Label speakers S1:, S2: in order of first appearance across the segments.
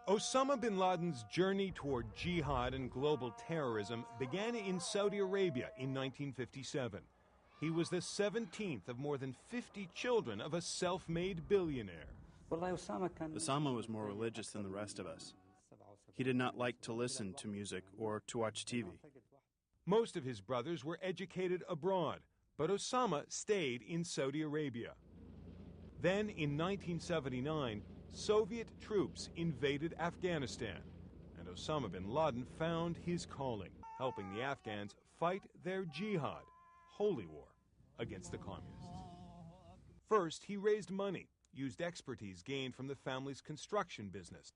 S1: Osama Bin Laden's journey toward jihad and global terrorism began in Saudi Arabia in 1957. He was the 17th of more than 50 children of a self-made billionaire.
S2: Osama was more religious than the rest of us. He did not like to listen to music or to watch TV.
S1: Most of his brothers were educated abroad, but Osama stayed in Saudi Arabia. Then, in 1979, Soviet troops invaded Afghanistan, and Osama bin Laden found his calling, helping the Afghans fight their jihad, holy war, against the communists. First, he raised money, used expertise gained from the family's construction business.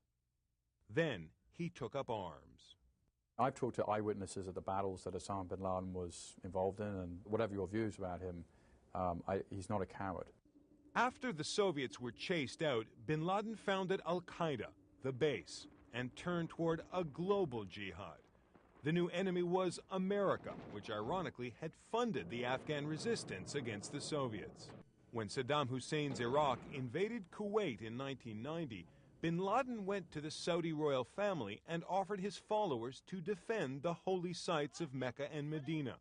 S1: Then, he took up arms.
S3: I've talked to eyewitnesses of the battles that Osama bin Laden was involved in, and whatever your views about him, he's not a coward.
S1: After the Soviets were chased out, bin Laden founded Al-Qaeda, the base, and turned toward a global jihad. The new enemy was America, which ironically had funded the Afghan resistance against the Soviets. When Saddam Hussein's Iraq invaded Kuwait in 1990, bin Laden went to the Saudi royal family and offered his followers to defend the holy sites of Mecca and Medina.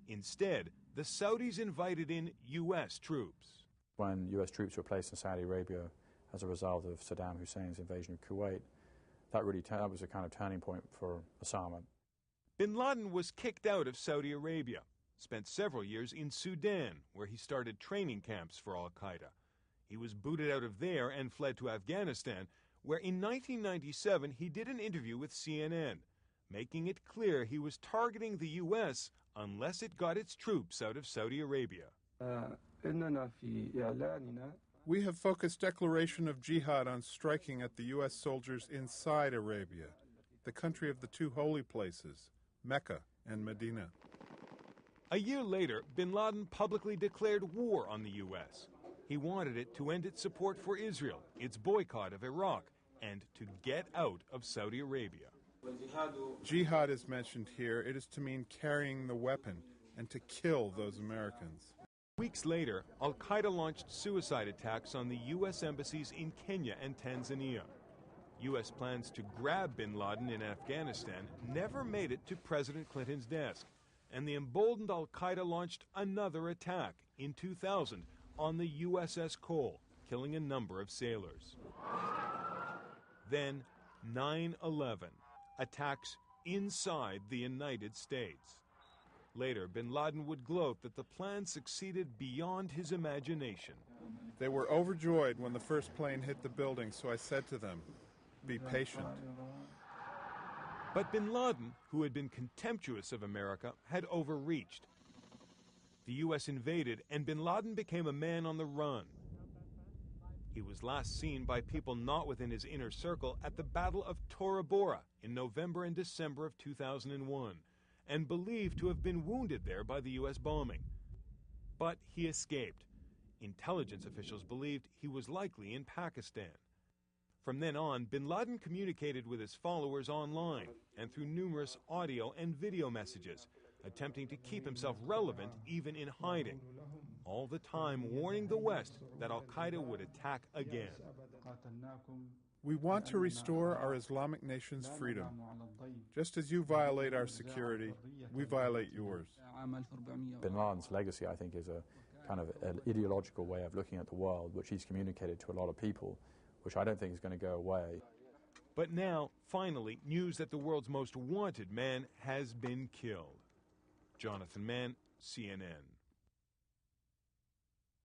S1: Instead, the Saudis invited in U.S. troops.
S3: When U.S. troops were placed in Saudi Arabia as a result of Saddam Hussein's invasion of Kuwait, that was a kind of turning point for Osama.
S1: Bin Laden was kicked out of Saudi Arabia, spent several years in Sudan, where he started training camps for Al-Qaeda. He was booted out of there and fled to Afghanistan, where in 1997 he did an interview with CNN, making it clear he was targeting the U.S. unless it got its troops out of Saudi Arabia.
S4: We have focused declaration of jihad on striking at the U.S. soldiers inside Arabia, the country of the two holy places, Mecca and Medina.
S1: A year later, bin Laden publicly declared war on the U.S. He wanted it to end its support for Israel, its boycott of Iraq, and to get out of Saudi Arabia.
S4: Jihad is mentioned here. It is to mean carrying the weapon and to kill those Americans.
S1: Weeks later, Al-Qaeda launched suicide attacks on the U.S. embassies in Kenya and Tanzania. U.S. plans to grab bin Laden in Afghanistan never made it to President Clinton's desk, and the emboldened Al-Qaeda launched another attack in 2000 on the USS Cole, killing a number of sailors. Then 9/11, attacks inside the United States. Later, bin Laden would gloat that the plan succeeded beyond his imagination.
S4: They were overjoyed when the first plane hit the building, so I said to them, "Be patient."
S1: But bin Laden, who had been contemptuous of America, had overreached. The U.S. invaded, and bin Laden became a man on the run. He was last seen by people not within his inner circle at the Battle of Tora Bora in November and December of 2001. And believed to have been wounded there by the U.S. bombing. But he escaped. Intelligence officials believed he was likely in Pakistan. From then on, bin Laden communicated with his followers online and through numerous audio and video messages, attempting to keep himself relevant even in hiding, all the time warning the West that Al-Qaeda would attack again.
S4: We want to restore our Islamic nation's freedom. Just as you violate our security, we violate yours.
S3: Bin Laden's legacy, I think, is a kind of an ideological way of looking at the world, which he's communicated to a lot of people, which I don't think is going to go away.
S1: But now, finally, news that the world's most wanted man has been killed. Jonathan Mann, CNN.